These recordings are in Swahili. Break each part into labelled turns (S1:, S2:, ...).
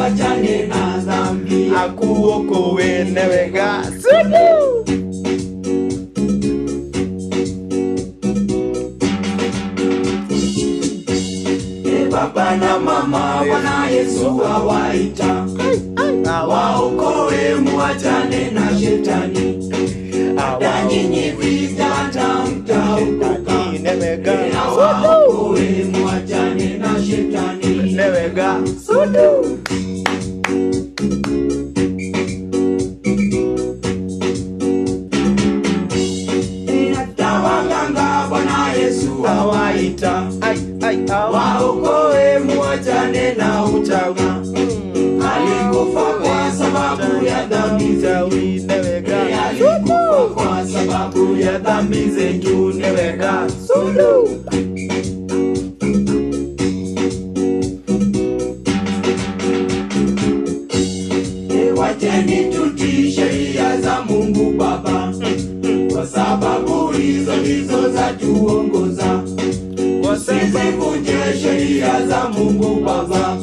S1: wachane na dhambi,
S2: akuokoe newega sudu.
S1: Baba na mama Bwana Yesu awaita, waokoe muachane na shetani, hata nyinyi vita mtaokoka. Waokoe muachane na shetani,
S2: newega sudu.
S1: hata waganga Bwana Yesu awaita, waokoe muachane na uchawi. Alikufa kwa sababu ya dhambi zetu, alikufa kwa sababu ya dhambi zetu, newega sudu. Wacheni tutii sheria za Mungu Baba, kwa sababu hizo ndizo za tuongoza. Usizivunje sheria za Mungu Baba,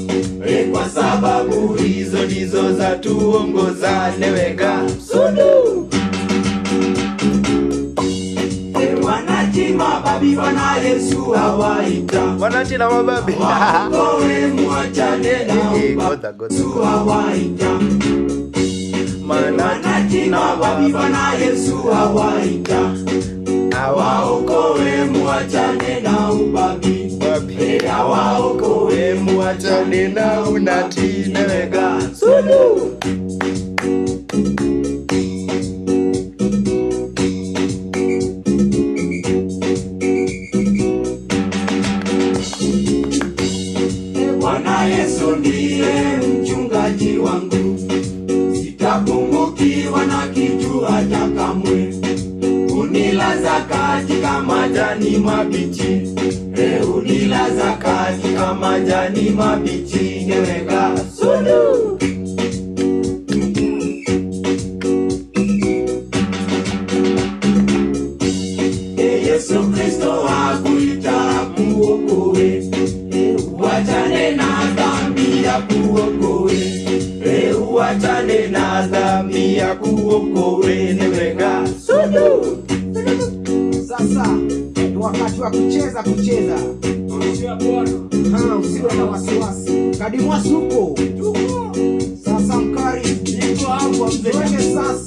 S1: kwa sababu hizo ndizo za tuongoza, newega sudu. Wanati mababi Bwana Yesu awaita,
S2: wanati na mababi
S1: waokoe muachane na ubabi, Yesu awaita. Wanati mababi Bwana Yesu awaita, waokoe muachane na ubabi, waokoe muachane na unati, newega sudu. Bwana Yesu ndiye mchungaji wangu, sitapungukiwa na kitu hata kamwe. Unilaza katika majani mabichi, unilaza katika majani mabichi, newega sudu. Yesu Kristo akuita muokoe, uachane na dhambi ya kuokoe, uachane na dhambi ya kuokoe, newega sudu.
S3: Sasa ni wakati wa kucheza. Usiwe na wasiwasi. Kadimwa suko. Sasa mkari. Niko hapo mzee. Sasa